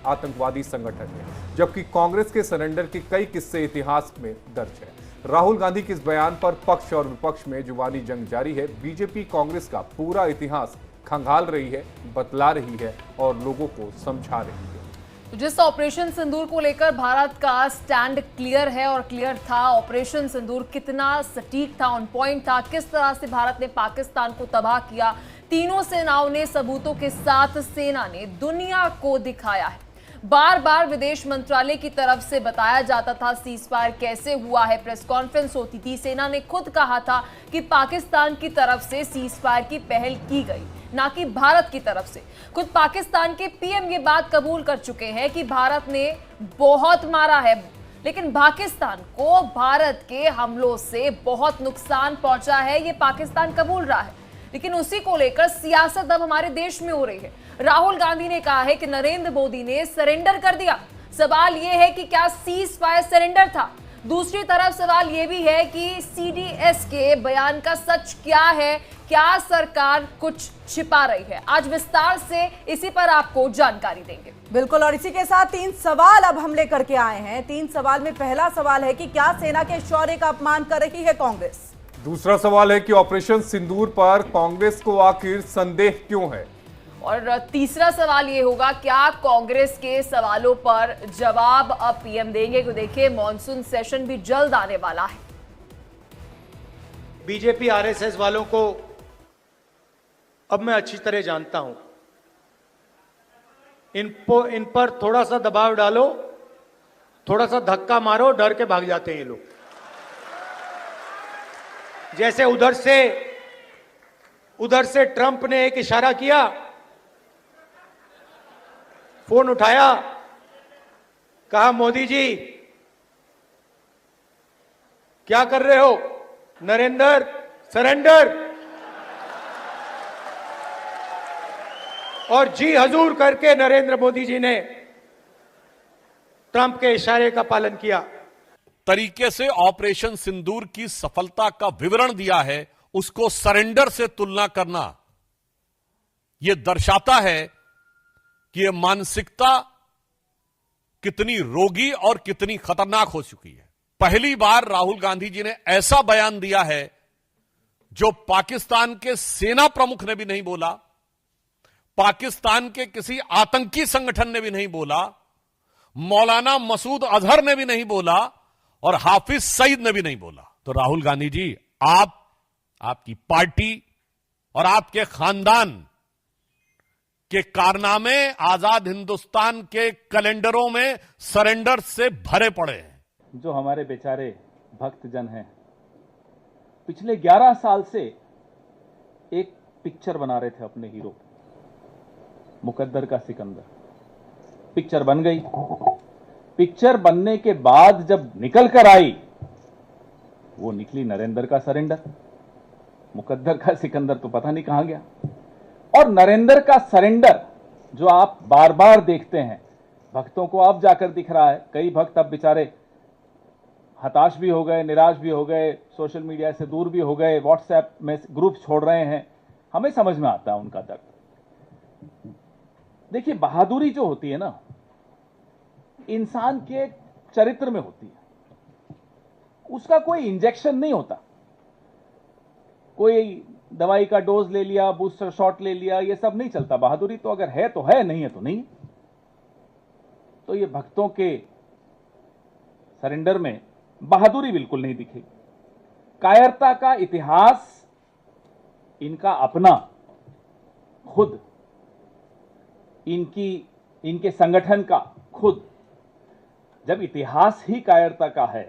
आतंकवादी संगठन है, जबकि कांग्रेस के सरेंडर के कई किस्से इतिहास में दर्ज है। राहुल गांधी के इस बयान पर पक्ष और विपक्ष में जुबानी जंग जारी है। बीजेपी कांग्रेस का पूरा इतिहास खंगाल रही है, बतला रही है और लोगों को समझा रही है। जिस ऑपरेशन सिंदूर को लेकर भारत का स्टैंड क्लियर है और क्लियर था। ऑपरेशन सिंदूर कितना सटीक था, ऑन पॉइंट था, किस तरह से भारत ने पाकिस्तान को तबाह किया, तीनों सेनाओं ने सबूतों के साथ सेना ने दुनिया को दिखाया है। बार बार विदेश मंत्रालय की तरफ से बताया जाता था सीज फायर कैसे हुआ है, प्रेस कॉन्फ्रेंस होती थी, सेना ने खुद कहा था कि पाकिस्तान की तरफ से सीज फायर की पहल की गई, ना कि भारत की तरफ से। खुद पाकिस्तान के पीएम ये बात कबूल कर चुके हैं कि भारत ने बहुत मारा है, लेकिन पाकिस्तान को भारत के हमलों से बहुत नुकसान पहुंचा है, ये पाकिस्तान कबूल रहा है। लेकिन उसी को लेकर सियासत अब हमारे देश में हो रही है। राहुल गांधी ने कहा है कि नरेंद्र मोदी ने सरेंडर कर दिया। सवाल यह है कि क्या सीज फायर सरेंडर था? दूसरी तरफ सवाल यह भी है कि सीडीएस के बयान का सच क्या है, क्या सरकार कुछ छिपा रही है? आज विस्तार से इसी पर आपको जानकारी देंगे। बिल्कुल, और इसी के साथ 3 सवाल अब हम लेकर के आए हैं। 3 सवाल में पहला सवाल है कि क्या सेना के शौर्य का अपमान कर रही है कांग्रेस? दूसरा सवाल है कि ऑपरेशन सिंदूर पर कांग्रेस को आखिर संदेह क्यों है? और तीसरा सवाल ये होगा, क्या कांग्रेस के सवालों पर जवाब अब पीएम देंगे? तो देखिए, मॉनसून सेशन भी जल्द आने वाला है। बीजेपी आरएसएस वालों को अब मैं अच्छी तरह जानता हूं। इन पर थोड़ा सा दबाव डालो, थोड़ा सा धक्का मारो, डर के भाग जाते हैं ये लोग। जैसे उधर से ट्रंप ने एक इशारा किया, फोन उठाया, कहा मोदी जी क्या कर रहे हो? नरेंद्र सरेंडर, और जी हजूर करके नरेंद्र मोदी जी ने ट्रंप के इशारे का पालन किया। तरीके से ऑपरेशन सिंदूर की सफलता का विवरण दिया है, उसको सरेंडर से तुलना करना यह दर्शाता है कि यह मानसिकता कितनी रोगी और कितनी खतरनाक हो चुकी है। पहली बार राहुल गांधी जी ने ऐसा बयान दिया है जो पाकिस्तान के सेना प्रमुख ने भी नहीं बोला, पाकिस्तान के किसी आतंकी संगठन ने भी नहीं बोला, मौलाना मसूद अजहर ने भी नहीं बोला और हाफिज सईद ने भी नहीं बोला। तो राहुल गांधी जी, आपकी पार्टी और आपके खानदान के कारनामे आजाद हिंदुस्तान के कैलेंडरों में सरेंडर से भरे पड़े हैं। जो हमारे बेचारे भक्तजन हैं, पिछले 11 साल से एक पिक्चर बना रहे थे अपने हीरो, मुकद्दर का सिकंदर। पिक्चर बन गई, पिक्चर बनने के बाद जब निकल कर आई, वो निकली नरेंद्र का सरेंडर। मुकद्दर का सिकंदर तो पता नहीं कहां गया। और नरेंद्र का सरेंडर जो आप बार बार देखते हैं, भक्तों को अब जाकर दिख रहा है। कई भक्त अब बेचारे हताश भी हो गए, निराश भी हो गए, सोशल मीडिया से दूर भी हो गए, व्हाट्सएप में ग्रुप छोड़ रहे हैं। हमें समझ में आता है उनका दर्द। देखिए, बहादुरी जो होती है ना, इंसान के चरित्र में होती है। उसका कोई इंजेक्शन नहीं होता, कोई दवाई का डोज ले लिया, बूस्टर शॉट ले लिया, ये सब नहीं चलता। बहादुरी तो अगर है तो है, नहीं है तो नहीं। तो ये भक्तों के सरेंडर में बहादुरी बिल्कुल नहीं दिखी। कायरता का इतिहास इनका अपना, खुद इनके संगठन का खुद। जब इतिहास ही कायरता का है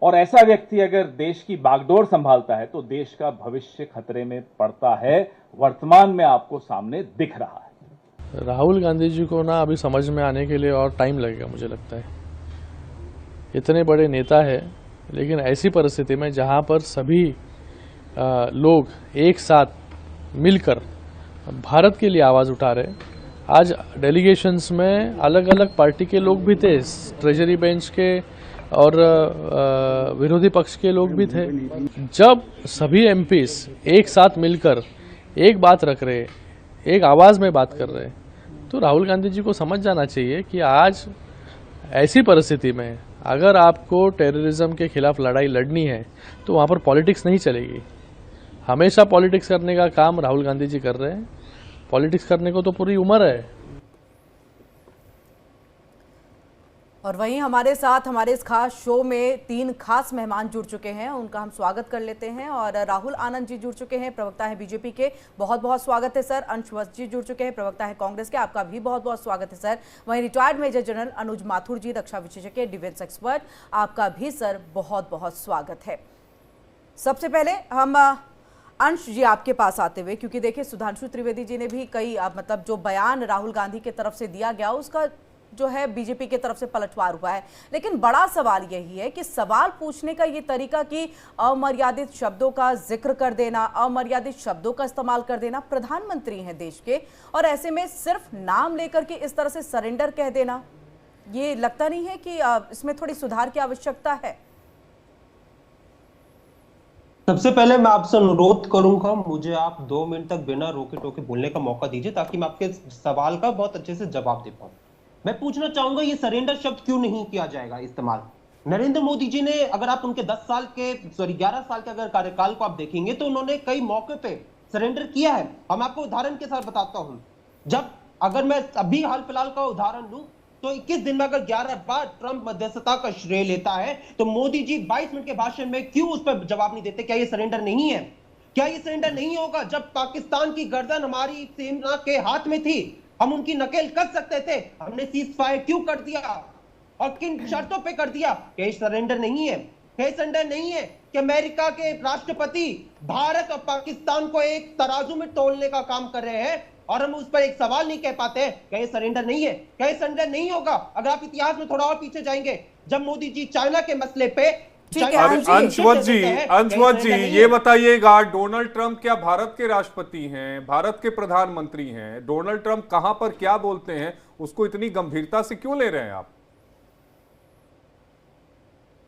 और ऐसा व्यक्ति अगर देश की बागडोर संभालता है, तो देश का भविष्य खतरे में पड़ता है। वर्तमान में आपको सामने दिख रहा है। राहुल गांधी जी को ना अभी समझ में आने के लिए और टाइम लगेगा, मुझे लगता है। इतने बड़े नेता है, लेकिन ऐसी परिस्थिति में जहां पर सभी लोग एक साथ मिलकर भारत के लिए आवाज उठा रहे। आज डेलीगेशंस में अलग अलग पार्टी के लोग भी थे, ट्रेजरी बेंच के और विरोधी पक्ष के लोग भी थे। जब सभी एमपीज एक साथ मिलकर एक बात रख रहे, एक आवाज में बात कर रहे, तो राहुल गांधी जी को समझ जाना चाहिए कि आज ऐसी परिस्थिति में अगर आपको टेररिज्म के खिलाफ लड़ाई लड़नी है तो वहाँ पर पॉलिटिक्स नहीं चलेगी। हमेशा पॉलिटिक्स करने का काम राहुल गांधी जी कर रहे हैं। पॉलिटिक्स करने को तो पूरी उम्र है। और वहीं हमारे साथ हमारे इस खास शो में 3 खास मेहमान जुड़ चुके हैं, उनका हम स्वागत कर लेते हैं। और राहुल आनंद जी जुड़ चुके हैं, प्रवक्ता है बीजेपी के, बहुत बहुत स्वागत है सर। अंश वत्स जी जुड़ चुके हैं, प्रवक्ता है कांग्रेस के, आपका भी बहुत बहुत स्वागत है सर। वहीं रिटायर्ड मेजर जनरल अनुज माथुर जी, रक्षा विशेषज्ञ, डिफेंस एक्सपर्ट, आपका भी सर बहुत बहुत स्वागत है। सबसे पहले हम अंश जी आपके पास आते हुए, क्योंकि देखिए सुधांशु त्रिवेदी जी ने भी कई मतलब जो बयान राहुल गांधी की तरफ से दिया गया उसका जो है बीजेपी की तरफ से पलटवार हुआ है, लेकिन बड़ा सवाल यही है कि सवाल पूछने का ये तरीका कि अमर्यादित शब्दों का जिक्र कर देना, अमर्यादित शब्दों का इस्तेमाल कर देना, प्रधानमंत्री हैं देश के, और ऐसे में सिर्फ नाम लेकर के इस तरह से सरेंडर कह देना, ये लगता नहीं है कि इसमें थोड़ी सुधार की आवश्यकता है? सबसे पहले मैं आपसे अनुरोध करूंगा, मुझे आप 2 मिनट तक बिना रोके टोके बोलने का मौका दीजिए ताकि मैं आपके सवाल का बहुत अच्छे से जवाब दे पाऊं। मैं पूछना चाहूंगा ये सरेंडर शब्द क्यों नहीं किया जाएगा इस्तेमाल? नरेंद्र मोदी जी ने, अगर आप उनके 11 साल के अगर कार्यकाल को आप देखेंगे तो उन्होंने कई मौके पे सरेंडर किया है। हम आपको उदाहरण के साथ बताता हूं। जब अगर मैं अभी हाल फिलहाल का उदाहरण लूं तो 21 दिन में अगर 11 बार ट्रंप मध्यस्थता का श्रेय लेता है तो मोदी जी 22 मिनट के भाषण में क्यों उस पर जवाब नहीं देते? क्या ये सरेंडर नहीं है? क्या ये सरेंडर नहीं होगा? जब पाकिस्तान की गर्दन हमारी सेना के हाथ में थी, हम उनकी नकेल कर सकते थे, हमने सीज फायर क्यों कर दिया और किन शर्तों पे कर दिया? क्या ये सरेंडर नहीं है? क्या ये सरेंडर नहीं है कि अमेरिका के राष्ट्रपति भारत और पाकिस्तान को एक तराजू में तोलने का काम कर रहे हैं और हम उस पर एक सवाल नहीं कह पाते हैं? क्या ये सरेंडर नहीं है? क्या ये सरेंडर नहीं होगा? अगर आप इतिहास में थोड़ा और पीछे जाएंगे, जब मोदी जी चाइना के मसले पे, अंशवत जी ये बताइएगा, डोनाल्ड ट्रंप क्या भारत के राष्ट्रपति हैं, भारत के प्रधानमंत्री हैं? डोनाल्ड ट्रंप कहां पर क्या बोलते हैं उसको इतनी गंभीरता से क्यों ले रहे हैं आप?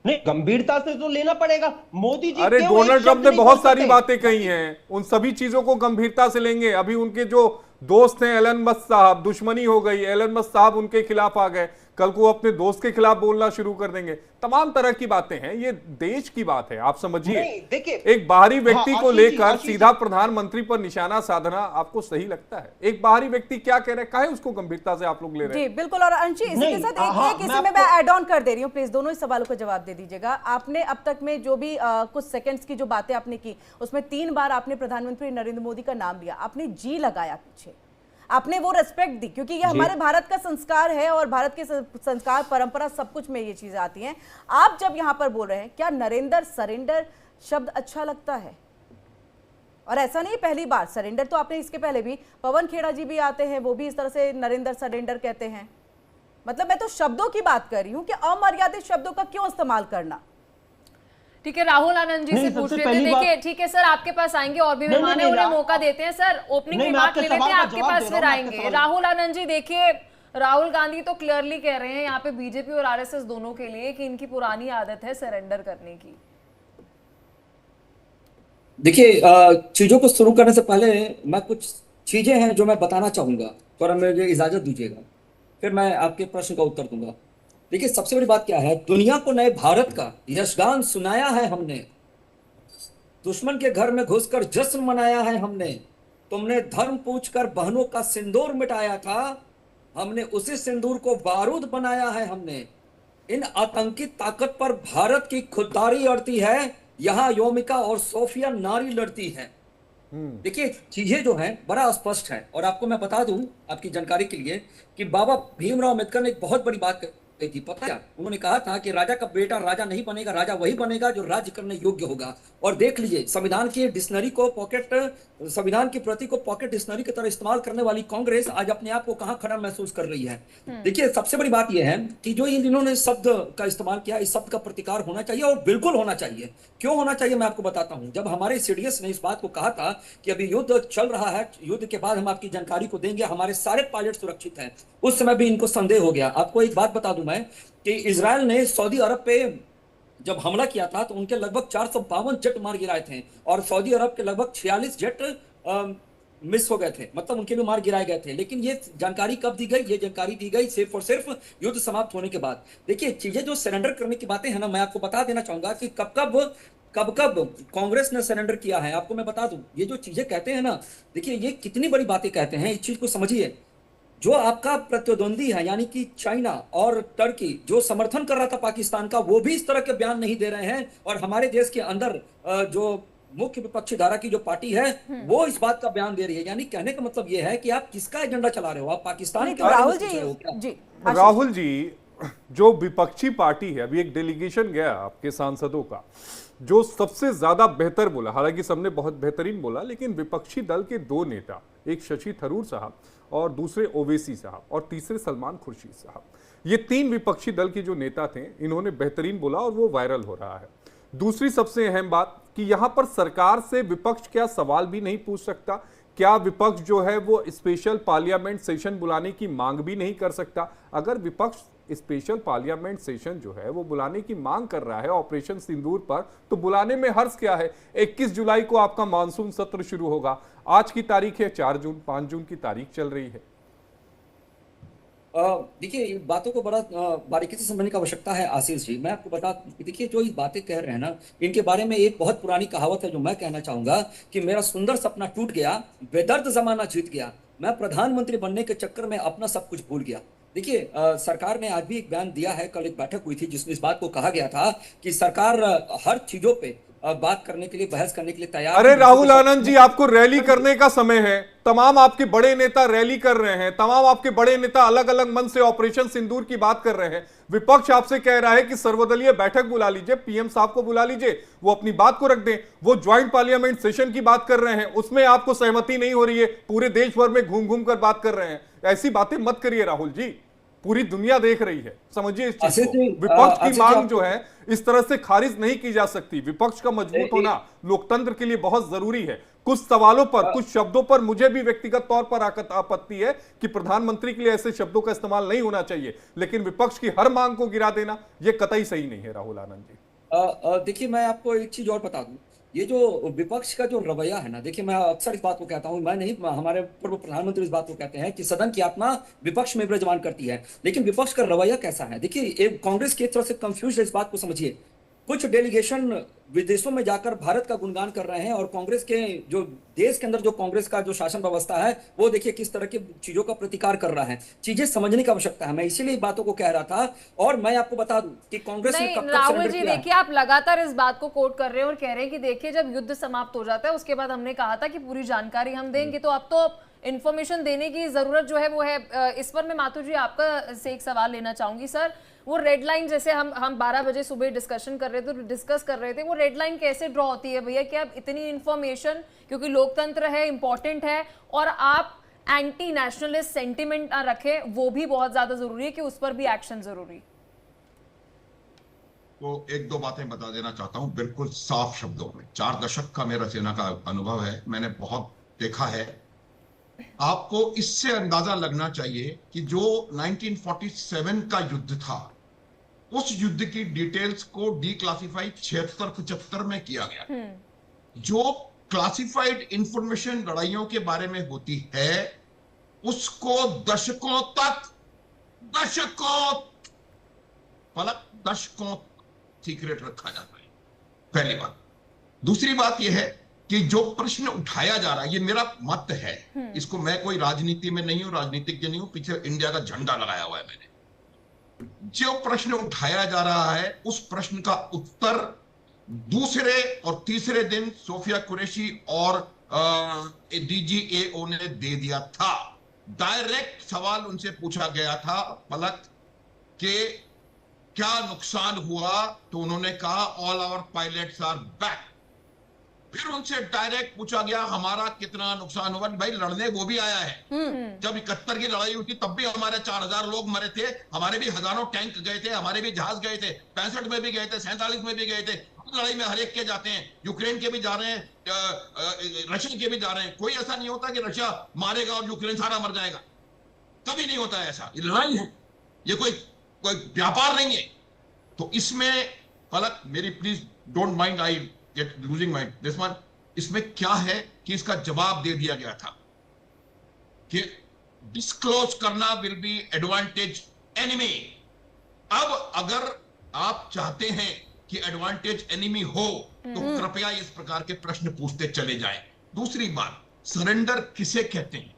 नहीं, गंभीरता से तो लेना पड़ेगा। मोदी जी, अरे डोनाल्ड ट्रंप ने बहुत सारी बातें कही हैं, उन सभी चीजों को गंभीरता से लेंगे। अभी उनके जो दोस्त हैं एलन मस्क साहब, दुश्मनी हो गई, एलन मस्क साहब उनके खिलाफ आ गए, कल को अपने दोस्त के खिलाफ बोलना शुरू कर देंगे। तमाम तरह की बातें हैं, ये देश की बात है, आप समझिए। देखिए, एक बाहरी व्यक्ति को लेकर सीधा प्रधानमंत्री पर निशाना साधना आपको सही लगता है? एक बाहरी व्यक्ति क्या कह रहे हैं, काहे उसको गंभीरता से आप लोग ले रहे हैं? जी बिल्कुल। और अंशी, इसी के साथ एक इसी में मैं ऐड ऑन कर दे रही हूँ, प्लीज दोनों ही सवालों का जवाब दे दीजिएगा। आपने अब तक में जो भी कुछ सेकंड्स की जो बातें आपने की, उसमें 3 बार आपने प्रधानमंत्री नरेंद्र मोदी का नाम लिया, आपने जी लगाया पीछे, आपने वो रेस्पेक्ट दी, क्योंकि ये हमारे भारत का संस्कार है और भारत के संस्कार, परंपरा, सब कुछ में ये चीजें आती हैं। आप जब यहां पर बोल रहे हैं, क्या नरेंद्र सरेंडर शब्द अच्छा लगता है? और ऐसा नहीं पहली बार, सरेंडर तो आपने इसके पहले भी, पवन खेड़ा जी भी आते हैं, वो भी इस तरह से नरेंद्र सरेंडर कहते हैं। मतलब मैं तो शब्दों की बात कर रही हूं कि अमर्यादित शब्दों का क्यों इस्तेमाल करना। ठीक है, राहुल आनंद जी से पूछ रहे थे। देखिए ठीक है सर, आपके पास आएंगे और भी मेहमान है, उन्हें मौका देते हैं। सर ओपनिंग रिमार्क ले लेते हैं, आपके पास फिर आएंगे। राहुल आनंद जी, देखिए राहुल गांधी तो क्लियरली कह रहे हैं यहाँ पे बीजेपी और आरएसएस दोनों के लिए कि इनकी पुरानी आदत है सरेंडर करने की। देखिए, चीजों को शुरू करने से पहले मैं कुछ चीजें हैं जो मैं बताना चाहूंगा, थोड़ा मुझे इजाजत दीजिएगा, फिर मैं आपके प्रश्न का उत्तर दूंगा। देखिए, सबसे बड़ी बात क्या है, दुनिया को नए भारत का यशगान सुनाया है हमने, दुश्मन के घर में घुसकर जश्न मनाया है हमने, तुमने धर्म पूछकर बहनों का सिंदूर मिटाया था, हमने उसी सिंदूर को बारूद बनाया है हमने। इन आतंकी ताकत पर भारत की खुददारी अड़ती है, यहाँ योमिका और सोफिया नारी लड़ती है। देखिए, चीजें जो हैं बड़ा स्पष्ट है। और आपको मैं बता दूं, आपकी जानकारी के लिए, कि बाबा भीमराव अम्बेडकर ने एक बहुत बड़ी बात थी, पता है? उन्होंने कहा था कि राजा का बेटा राजा नहीं बनेगा, राजा वही बनेगा जो राज्य करने योग्य होगा। और देख लीजिए, संविधान की डिक्शनरी को संविधान की प्रति को पॉकेट डिक्शनरी की तरह इस्तेमाल करने वाली कांग्रेस आज अपने आप को कहां खड़ा महसूस कर रही है। देखिए, सबसे बड़ी बात यह है कि जो इन्होंने शब्द का इस्तेमाल किया, इस शब्द का प्रतिकार होना चाहिए और बिल्कुल होना चाहिए। क्यों होना चाहिए, मैं आपको बताता हूं। जब हमारे सीडीएस ने इस बात को कहा था कि अभी युद्ध चल रहा है, युद्ध के बाद हम आपकी जानकारी को देंगे, हमारे सारे पायलट सुरक्षित हैं, उस समय भी इनको संदेह हो गया। आपको एक बात बता दूं मैं कि इजराइल ने सऊदी अरब पे जब हमला किया था तो उनके लगभग 452 जेट मार गिराए थे और सऊदी अरब के लगभग 46 जेट मिस हो गए थे, मतलब उनके भी मार गिराए गए थे। लेकिन ये जानकारी कब दी गई? ये जानकारी दी गई सिर्फ और सिर्फ युद्ध समाप्त होने के बाद। देखिए चीजें जो सरेंडर करने की बातें हैं ना, मैं आपको बता देना चाहूंगा कि कब कब कांग्रेस ने सरेंडर किया है, आपको मैं बता दूं। ये जो चीजें कहते हैं ना, देखिए ये कितनी बड़ी बातें कहते हैं, इस चीज को समझिए। जो आपका प्रतिद्वंदी है यानी कि चाइना और टर्की जो समर्थन कर रहा था पाकिस्तान का, वो भी इस तरह के बयान नहीं दे रहे हैं। और हमारे देश के अंदर जो मुख्य विपक्षी धारा की जो पार्टी है वो इस बात का बयान दे रही है। यानी कहने का मतलब ये है कि आप किसका एजेंडा चला रहे हो, आप पाकिस्तान के बारे में राहुल सोच रहे हो क्या? जी राहुल जी, जो विपक्षी पार्टी है, अभी एक डेलीगेशन गया आपके सांसदों का, जो सबसे ज्यादा बेहतर बोला, हालांकि सबने बहुत बेहतरीन बोला, लेकिन विपक्षी दल के दो नेता, एक शशि थरूर साहब और दूसरे ओवैसी साहब और तीसरे सलमान खुर्शीद साहब, ये तीन विपक्षी दल के जो नेता थे, इन्होंने बेहतरीन बोला और वो वायरल हो रहा है। दूसरी सबसे अहम बात कि यहां पर सरकार से विपक्ष क्या सवाल भी नहीं पूछ सकता? क्या विपक्ष जो है वो स्पेशल पार्लियामेंट सेशन बुलाने की मांग भी नहीं कर सकता? अगर विपक्ष स्पेशल पार्लियामेंट सेशन जो है वो बुलाने की मांग कर रहा है ऑपरेशन सिंदूर पर, तो बुलाने में हर्ष क्या है? 21 जुलाई को आपका मानसून सत्र शुरू होगा। आज की तारीख है 4 जून, 5 जून की तारीख चल रही है। देखिए बातों को बड़ा बारीकी से समझने की आवश्यकता है आशीष जी। मैं आपको बता, देखिए जो ये बातें कह रहे हैं ना, इनके बारे में एक बहुत पुरानी कहावत है जो मैं कहना चाहूंगा कि मेरा सुंदर सपना टूट गया, बेदर्द जमाना जीत गया, मैं प्रधानमंत्री बनने के चक्कर में अपना सब कुछ भूल गया। देखिए सरकार ने आज भी एक बयान दिया है, कल एक बैठक हुई थी जिसमें इस बात को कहा गया था कि सरकार हर चीजों पे बात करने के लिए, बहस करने के लिए तैयार। अरे राहुल आनंद जी, आपको रैली करने का समय है, तमाम आपके बड़े नेता रैली कर रहे हैं, तमाम आपके बड़े नेता अलग अलग मन से ऑपरेशन सिंदूर की बात कर रहे हैं। विपक्ष आपसे कह रहा है कि सर्वदलीय बैठक बुला लीजिए, पीएम साहब को बुला लीजिए, वो अपनी बात को रख दें। वो ज्वाइंट पार्लियामेंट सेशन की बात कर रहे हैं, उसमें आपको सहमति नहीं हो रही है, पूरे देश भर में घूम घूम कर बात कर रहे हैं। ऐसी बातें मत करिए राहुल जी, पूरी दुनिया देख रही है, समझिए इस चीज को। विपक्ष की मांग जो है इस तरह से खारिज नहीं की जा सकती। विपक्ष का मजबूत होना लोकतंत्र के लिए बहुत जरूरी है। कुछ सवालों पर, कुछ शब्दों पर मुझे भी व्यक्तिगत तौर पर आपत्ति है कि प्रधानमंत्री के लिए ऐसे शब्दों का इस्तेमाल नहीं होना चाहिए, लेकिन विपक्ष की हर मांग को गिरा देना यह कतई सही नहीं है राहुल आनंद जी। देखिए मैं आपको एक चीज और बता दूं, ये जो विपक्ष का जो रवैया है ना, देखिए मैं अक्सर इस बात को कहता हूं, मैं नहीं, हमारे पूर्व प्रधानमंत्री इस बात को कहते हैं कि सदन की आत्मा विपक्ष में विराजमान करती है। लेकिन विपक्ष का रवैया कैसा है? देखिए कांग्रेस की तरफ से कंफ्यूज है, इस बात को समझिए। कुछ डेलीगेशन विदेशों में जाकर भारत का गुणगान कर रहे हैं और कांग्रेस के जो देश के अंदर जो कांग्रेस का जो शासन व्यवस्था है वो देखिए किस तरह की चीजों का प्रतिकार कर रहा है। चीजें समझने की आवश्यकता है, मैं इसीलिए बातों को कह रहा था। और मैं आपको बता दूं कि कांग्रेस ने कब तक राहुल जी देखिए, आप लगातार इस बात को कोट कर रहे हैं और कह रहे हैं कि देखिए जब युद्ध समाप्त हो जाता है उसके बाद हमने कहा था कि पूरी जानकारी हम देंगे, तो अब तो इंफॉर्मेशन देने की जरूरत जो है वो है। इस पर मैं माथुर जी आपका से एक सवाल लेना चाहूंगी सर। वो रेड लाइन, जैसे हम 12 बजे सुबह डिस्कस कर रहे थे, वो रेड लाइन कैसे ड्रॉ होती है भैया कि आप इतनी इंफॉर्मेशन, क्योंकि लोकतंत्र है, इंपॉर्टेंट है, और आप एंटी नेशनलिस्ट सेंटिमेंट ना रखें, वो भी बहुत ज्यादा जरूरी है कि उस पर भी एक्शन जरूरी। तो एक दो बातें बता देना चाहता हूं बिल्कुल साफ शब्दों में। 4 दशक का मेरा सेना का अनुभव है, मैंने बहुत देखा है। आपको इससे अंदाजा लगना चाहिए कि जो 1947 का युद्ध था, उस युद्ध की डिटेल्स को डिक्लासिफाई 76-75 में किया गया। जो क्लासिफाइड इंफॉर्मेशन लड़ाइयों के बारे में होती है उसको दशकों सीक्रेट रखा जाता है, पहली बात। दूसरी बात यह है कि जो प्रश्न उठाया जा रहा है, ये मेरा मत है, इसको, मैं कोई राजनीति में नहीं हूं, राजनीतिज्ञ नहीं हूं, पीछे इंडिया का झंडा लगाया हुआ है मैंने। जो प्रश्न उठाया जा रहा है उस प्रश्न का उत्तर दूसरे और तीसरे दिन सोफिया कुरैशी और डीजीएओ ने दे दिया था। डायरेक्ट सवाल उनसे पूछा गया था, पलक के क्या नुकसान हुआ, तो उन्होंने कहा all our pilots are back. फिर उनसे डायरेक्ट पूछा गया हमारा कितना नुकसान हुआ। भाई लड़ने वो भी आया है, जब 71 की लड़ाई हुई थी तब भी हमारे 4000 लोग मरे थे, हमारे भी हजारों टैंक गए थे, हमारे भी जहाज गए थे, 65 में भी गए थे, 47 में भी गए थे। लड़ाई में हर एक के जाते हैं, यूक्रेन के भी जा रहे हैं, रशिया के भी जा रहे हैं। कोई ऐसा नहीं होता कि रशिया मारेगा और यूक्रेन सारा मर जाएगा, कभी नहीं होता है ऐसा। ये लड़ाई है, ये कोई व्यापार नहीं है। तो इसमें पलक मेरी please don't mind, I get losing mind this one. इसमें क्या है कि इसका जवाब दे दिया गया था। कि डिस्क्लोज करना विल बी एडवांटेज एनिमी। अब अगर आप चाहते हैं कि एडवांटेज एनिमी हो तो कृपया इस प्रकार के प्रश्न पूछते चले जाएं। दूसरी बात, सरेंडर किसे कहते हैं?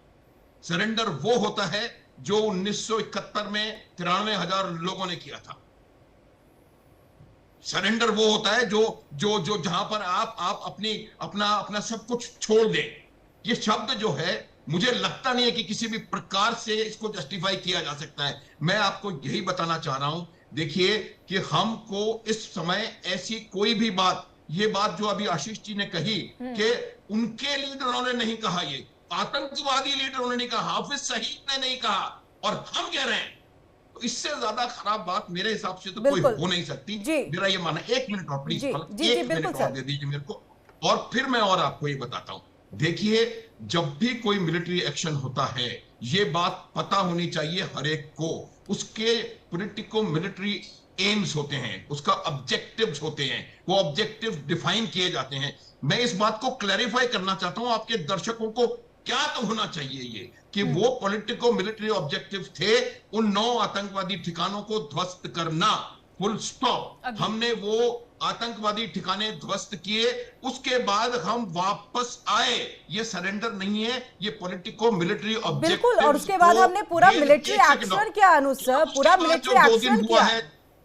सरेंडर वो होता है जो 1971 में 93,000 लोगों ने किया था। सरेंडर वो होता है जो जो जो जहां पर आप अपना सब कुछ छोड़ दें। ये शब्द जो है, मुझे लगता नहीं है कि किसी भी प्रकार से इसको जस्टिफाई किया जा सकता है। मैं आपको यही बताना चाह रहा हूं, देखिए कि हमको इस समय ऐसी कोई भी बात, ये बात जो अभी आशीष जी ने कही कि उनके लीडरों ने नहीं कहा, ये आतंकवादी लीडरों ने नहीं कहा, हाफिज सईद ने नहीं कहा, और हम कह रहे हैं, तो इससे ज्यादा खराब बात मेरे हिसाब से तो कोई हो नहीं सकती। मेरा ये मानना। 1 मिनट और प्लीज, 1 मिनट और दे दीजिए मेरे को, और फिर मैं और आपको ये बताता हूं। देखिए, जब भी कोई मिलिट्री एक्शन होता है, ये बात पता होनी चाहिए हर एक को, उसके पॉलिटिको मिलिट्री एम्स होते हैं, उसका ऑब्जेक्टिव्स होते हैं, वो ऑब्जेक्टिव डिफाइन किए जाते हैं। मैं इस बात को क्लैरिफाई करना चाहता हूं आपके दर्शकों को, क्या तो होना चाहिए ये कि वो पॉलिटिको मिलिट्री ऑब्जेक्टिव थे उन 9 आतंकवादी ठिकानों को ध्वस्त करना, फुल स्टॉप। हमने वो आतंकवादी ठिकाने ध्वस्त किए, उसके बाद हम वापस आए। ये सरेंडर नहीं है, ये पॉलिटिको मिलिट्री ऑब्जेक्टिव। बिल्कुल, और उसके बाद हमने पूरा मिलिट्री एक्शन किया अनुज सर, पूरा मिलिट्री एक्शन किया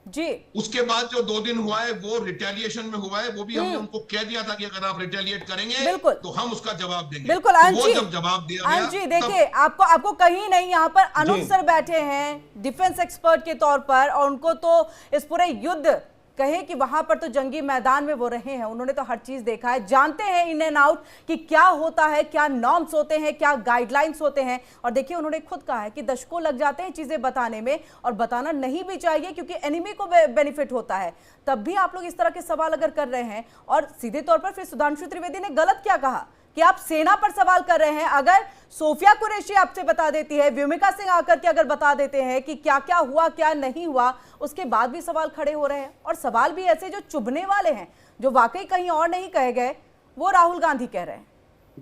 जी। उसके बाद जो 2 दिन हुआ है वो रिटेलिएशन में हुआ है, वो भी हमने उनको कह दिया था कि अगर आप रिटेलिएट करेंगे तो हम उसका जवाब देंगे। बिल्कुल वो जब जवाब दिया गया, जी देखिए, आपको कहीं नहीं, यहाँ पर अनुज सर बैठे हैं डिफेंस एक्सपर्ट के तौर पर, और उनको तो इस पूरे युद्ध कहे कि वहां पर तो जंगी मैदान में वो रहे हैं, उन्होंने तो हर चीज देखा है, जानते हैं इन एंड आउट कि क्या होता है, क्या नॉर्म्स होते हैं, क्या गाइडलाइंस होते हैं। और देखिए, उन्होंने खुद कहा है कि दशकों लग जाते हैं चीजें बताने में, और बताना नहीं भी चाहिए क्योंकि एनिमी को बेनिफिट होता है। तब भी आप लोग इस तरह के सवाल अगर कर रहे हैं, और सीधे तौर पर फिर सुधांशु त्रिवेदी ने गलत क्या कहा कि आप सेना पर सवाल कर रहे हैं। अगर सोफिया कुरैशी आपसे बता देती है, व्योमिका सिंह आकर के अगर बता देते हैं कि क्या क्या हुआ क्या नहीं हुआ, उसके बाद भी सवाल खड़े हो रहे हैं, और सवाल भी ऐसे जो चुभने वाले हैं, जो वाकई कहीं और नहीं कहे गए, वो राहुल गांधी कह रहे हैं।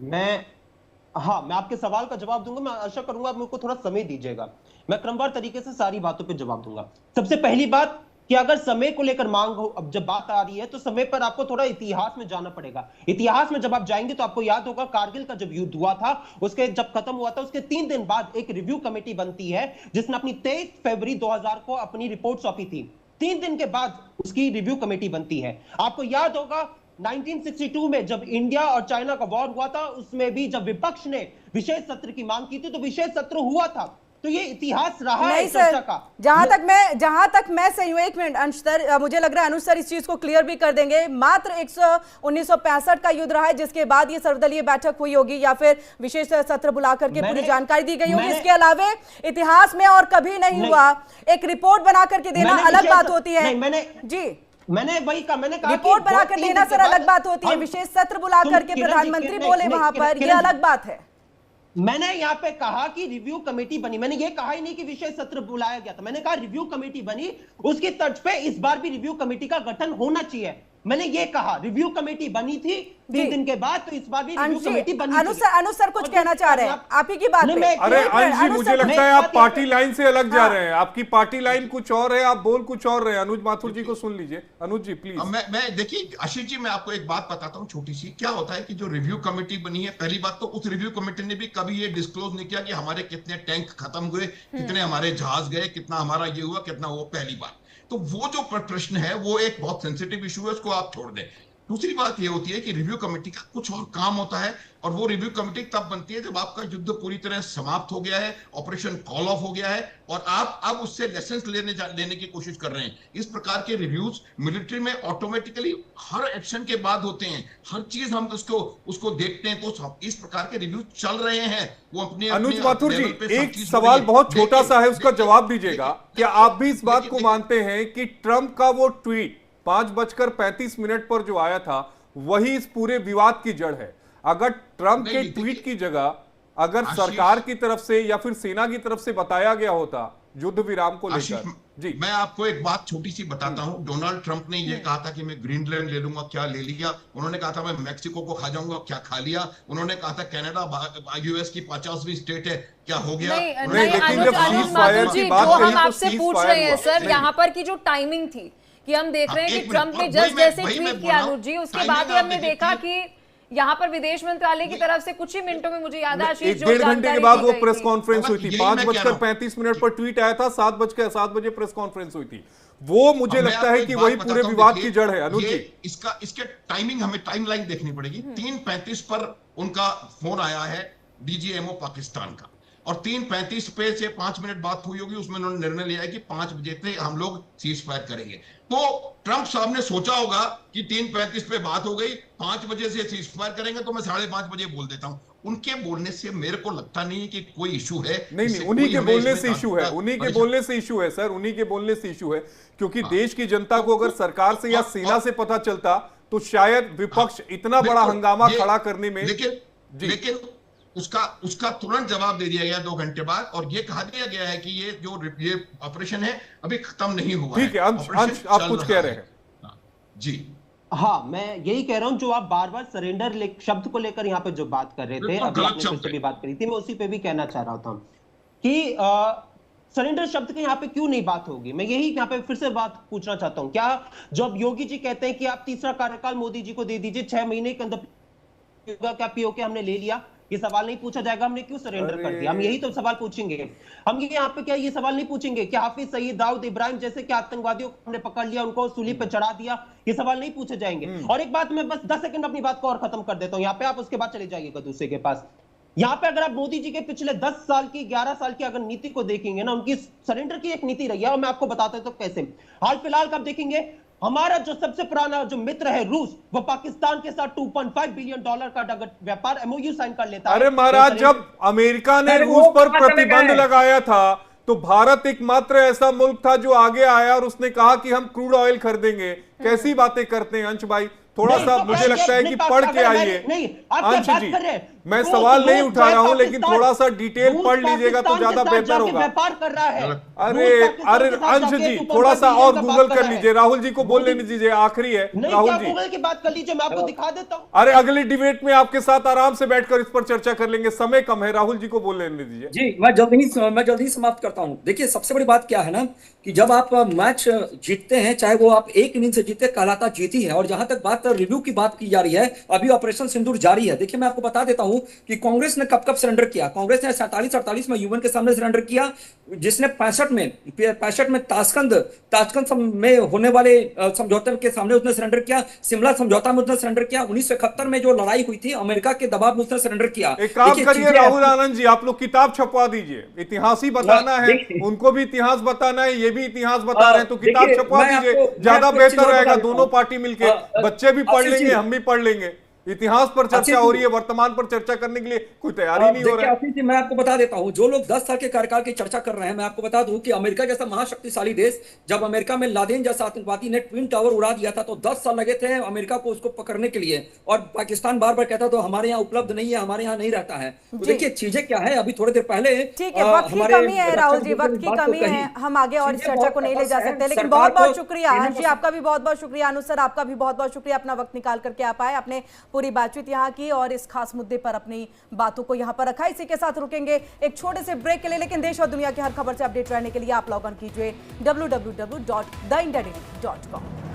मैं आपके सवाल का जवाब दूंगा। मैं आशा करूंगा आप मेरे को थोड़ा समय दीजिएगा, मैं क्रमवार तरीके से सारी बातों पे जवाब दूंगा। सबसे पहली बात कि अगर समय को लेकर मांग हो, अब जब बात आ रही है तो समय पर आपको थोड़ा इतिहास में जाना पड़ेगा। इतिहास में जब आप जाएंगे तो आपको याद होगा कारगिल का जब युद्ध हुआ था, उसके जब खत्म हुआ था, उसके 3 दिन बाद एक रिव्यू कमेटी बनती है जिसने अपनी 23 फरवरी 2000 को अपनी रिपोर्ट सौंपी थी। 3 दिन के बाद उसकी रिव्यू कमेटी बनती है। आपको याद होगा 1962 में जब इंडिया और चाइना का वॉर हुआ था, उसमें भी जब विपक्ष ने विशेष सत्र की मांग की थी तो विशेष सत्र हुआ था। तो ये इतिहास रहा है चर्चा का। जहां तक मैं सही हूं, 1 मिनट अंश सर, मुझे लग रहा है अनुज सर इस चीज को क्लियर भी कर देंगे। मात्र 1965 का युद्ध रहा है जिसके बाद ये सर्वदलीय बैठक हुई होगी या फिर विशेष सत्र बुला करके पूरी जानकारी दी गई होगी। इसके अलावा इतिहास में और कभी नहीं हुआ। एक रिपोर्ट बना करके देना अलग बात होती है। मैंने वही कहा, मैंने कहा रिपोर्ट बना कर देना सर अलग बात होती है, विशेष सत्र बुला करके प्रधानमंत्री बोले वहां पर, ये अलग बात है। मैंने यहाँ पे कहा कि रिव्यू कमेटी बनी, मैंने ये कहा ही नहीं कि विशेष सत्र बुलाया गया था, मैंने कहा रिव्यू कमेटी बनी, उसकी तर्ज पे इस बार भी रिव्यू कमेटी का गठन होना चाहिए। मैंने ये कहा रिव्यू कमेटी बनी थी 3 दिन के बाद, तो इस बार भी रिव्यू कमेटी बनी। अनुज सर कुछ कहना चाह रहे हैं आप ही की बात पे। अरे अंश जी, मुझे लगता है आप पार्टी लाइन से अलग जा रहे हैं। आपकी पार्टी लाइन कुछ और है, आप बोल कुछ और रहे हैं। अनुज माथुर जी को सुन लीजिए। अनुज जी प्लीज। मैं देखिए आशीष जी, मैं आपको एक बात बताता हूँ छोटी सी। क्या होता है कि जो रिव्यू कमेटी बनी है, पहली बात तो उस रिव्यू कमेटी ने भी कभी ये डिस्क्लोज नहीं किया कि हमारे कितने टैंक खत्म हुए, कितने हमारे जहाज गए, कितना हमारा ये हुआ, कितना वो। पहली बात तो वो जो प्रश्न है वो एक बहुत सेंसिटिव इशू है, उसको आप छोड़ दें। दूसरी बात ये होती है कि रिव्यू कमेटी का कुछ और काम होता है, और वो रिव्यू कमेटी तब बनती है जब आपका युद्ध पूरी तरह समाप्त हो गया है, ऑपरेशन कॉल ऑफ हो गया है, और आप अब उससे लेसन्स लेने की कोशिश कर रहे हैं। इस प्रकार के रिव्यूज मिलिट्री में ऑटोमेटिकली हर एक्शन के बाद होते हैं, हर चीज हम उसको देखते हैं। तो इस प्रकार के रिव्यूज चल रहे हैं, वो अपने अनुज माथुर जी, एक सवाल बहुत छोटा सा है, उसका जवाब दीजिएगा। क्या आप भी इस बात को मानते हैं कि ट्रंप का वो ट्वीट 5:35 पर जो आया था वही इस पूरे विवाद की जड़ है? अगर ट्रंप के ट्वीट की जगह अगर सरकार की तरफ से या फिर सेना की तरफ से बताया गया होता, युद्ध विराम को आशीष, लेकर। जी, मैं आपको एक बात छोटी सी बताता हूं। डोनाल्ड ट्रंप ने ये कहा था कि मैं ग्रीनलैंड ले लूंगा, क्या ले लिया। उन्होंने कहा था मैं मैक्सिको को खा जाऊंगा, क्या खा लिया। उन्होंने कहा था कनाडा यूएस की 50वीं स्टेट है, क्या हो गया। नहीं, लेकिन जब अनुज cease fire की जी, बात जो कही हम तो आपसे cease पूछ fire रहे हैं हुआ। सर, नहीं। यहाँ पर की जो टाइमिंग थी कि हम देख रहे हैं कि एक ट्रंप मिनट, ने और जस्ट वही जैसे मैं ट्वीट बोल किया रहा हूं। अनुज जी, उसके timing बाद ही हमने आपने देखा देखी। कि यहाँ पर विदेश मंत्रालय की तरफ से कुछ ही मिनटों में, मुझे याद है आशीष, एक जो डेढ़ घंटे के जानकारी बाद दी वो गई प्रेस थी। कॉन्फ्रेंस हुई थी। यही मैं कह रहा हूं। 5:35 पर ट्वीट आया था, 7 बजे प्रेस कॉन्फ्रेंस हुई थी। वो मुझे अब मैं लगता आपको है एक कि बात वही बताता पूरे हूं, विवाद देखिए, की जड़ है अनुज ये जी। इसके टाइमिंग हमें टाइमलाइन देखनी पड़ेगी। 3:35 पर उनका फोन आया है डीजीएमओ पाकिस्तान का, और 3:35 पे से 5 मिनट बात हुई होगी, उसमें उन्होंने निर्णय लिया है कि 5 बजे से हम लोग सीज फायर करेंगे। तो ट्रंप साहब ने सोचा होगा कि 3:35 पे बात हो गई, 5 बजे से सीज फायर करेंगे, तो मैं 5:30 बजे बोल देता हूं। उनके बोलने से मेरे को लगता नहीं कि कोई इशू है। नहीं, उन्हीं के बोलने से इशू है, उन्हीं के बोलने से इशू है सर, उन्हीं के बोलने से इशू है। क्योंकि देश की जनता को अगर सरकार से या सेना से पता चलता तो शायद विपक्ष इतना बड़ा हंगामा खड़ा करने में। लेकिन उसका तुरंत जवाब दे दिया गया 2 घंटे बाद, और ये कहा दिया गया है कि ये ऑपरेशन है अभी खत्म नहीं हुआ। ठीक है, अंश आप कुछ कह रहे हैं। जी हाँ, मैं यही कह रहा हूं, जो आप बार बार सरेंडर शब्द को लेकर यहाँ पे जो बात कर रहे थे, अभी आपने फिर से भी बात करी थी, मैं उसी पे भी कहना चाह रहा था कि सरेंडर शब्द के यहाँ पे क्यों नहीं बात होगी। मैं यही यहाँ पे फिर से बात पूछना चाहता हूँ, क्या जब योगी जी कहते हैं कि आप तीसरा कार्यकाल मोदी जी को दे दीजिए, 6 महीने के अंदर क्या पीओके हमने ले लिया, ये सवाल नहीं पूछा जाएगा हमने क्यों सरेंडर कर दिया? हम यही तो सवाल पूछेंगे। हम यहाँ पे क्या ये सवाल नहीं पूछेंगे कि हाफिज सईद, दाऊद इब्राहिम जैसे क्या आतंकवादियों को हमने पकड़ लिया, उनको सूली पे चढ़ा दिया, ये सवाल नहीं पूछे जाएंगे। और एक बात, मैं बस 10 सेकंड अपनी बात को और खत्म कर देता हूँ यहाँ पे, आप उसके बाद चले जाइएगा दूसरे के पास। यहाँ पे अगर आप मोदी जी के पिछले 10 साल की, 11 साल की अगर नीति को देखेंगे ना, उनकी सरेंडर की एक नीति रही है, और मैं आपको बताता हूं तो कैसे। हाल फिलहाल का आप देखेंगे, हमारा जो सबसे पुराना जो मित्र है रूस, वो पाकिस्तान के साथ $2.5 बिलियन का व्यापार एमओयू साइन कर लेता है। अरे महाराज, जब अमेरिका ने रूस पर प्रतिबंध लगाया था तो भारत एकमात्र ऐसा मुल्क था जो आगे आया और उसने कहा कि हम क्रूड ऑयल खरीदेंगे। कैसी बातें करते हैं अंश भाई, थोड़ा सा मुझे लगता है कि पढ़ के आइए। अंश जी, मैं सवाल नहीं उठा रहा हूं, लेकिन थोड़ा सा डिटेल पढ़ लीजिएगा तो ज्यादा बेहतर होगा। व्यापार कर रहा है। अरे अंश जी, थोड़ा सा और गूगल कर लीजिए। राहुल जी को बोल लेने दीजिए, आखिरी है राहुल जी। गूगल की बात कर लीजिए, मैं आपको दिखा देता हूं। अरे अगली डिबेट में आपके साथ आराम से बैठकर इस पर चर्चा कर लेंगे, समय कम है। राहुल जी को बोल लेने दीजिए। जी, मैं जल्दी समाप्त करता हूं। देखिए, सबसे बड़ी बात क्या है ना कि जब आप मैच जीतते हैं, चाहे वो आप एक इनिंग से जीते, कहलाता जीती है। और जहां तक बात रिव्यू की बात की जा रही है, अभी ऑपरेशन सिंदूर जारी है। देखिए, मैं आपको बता देता हूं कि कांग्रेस ने कब सरेंडर किया। कांग्रेस ने 47-48 में यूएन के सामने सरेंडर किया, जिसने 65 में ताशकंद में होने वाले समझौते के सामने उसने सरेंडर किया। शिमला समझौता में उसने सरेंडर किया। 1971 में जो लड़ाई हुई थी, अमेरिका के दबाव में उसने सरेंडर किया। एक काम करिए राहुल आनंद जी, आप लोग किताब छपवा दीजिए। इतिहास ही बताना है, उनको भी इतिहास बताना है, ये भी इतिहास बता रहे हैं, तो किताब छपवा दीजिए, ज्यादा बेहतर रहेगा। दोनों पार्टी मिलके, बच्चे भी पढ़ लेंगे, हम भी पढ़ लेंगे। इतिहास पर चर्चा हो रही है, वर्तमान पर चर्चा करने के लिए कोई तैयारी नहीं हो रहा है। मैं आपको बता देता हूं, जो लोग 10 साल के कार्यकाल की चर्चा कर रहे हैं, मैं आपको बता दूं कि अमेरिका जैसा महाशक्तिशाली देश, जब अमेरिका में लादेन जैसा आतंकवादी ने ट्विन टावर उड़ा दिया था, तो 10 साल लगे थे अमेरिका को उसको पकड़ने के लिए। और पाकिस्तान बार बार कहता तो हमारे यहाँ उपलब्ध नहीं है, हमारे यहाँ नहीं रहता है। तो देखिए चीजें क्या है, अभी थोड़ी देर पहले, ठीक है, वक्त की कमी है राहुल जी, वक्त की कमी है, हम आगे और इस चर्चा को नहीं ले जा सकते। लेकिन बहुत बहुत शुक्रिया अंश जी, आपका भी बहुत बहुत शुक्रिया। अनुज सर, आपका भी बहुत बहुत शुक्रिया, अपना वक्त निकाल करके आप आए, अपने पूरी बातचीत यहाँ की और इस खास मुद्दे पर अपनी बातों को यहां पर रखा। इसी के साथ रुकेंगे एक छोटे से ब्रेक के लिए, लेकिन देश और दुनिया की हर खबर से अपडेट रहने के लिए आप लॉग ऑन कीजिए www.theindiadaily.com।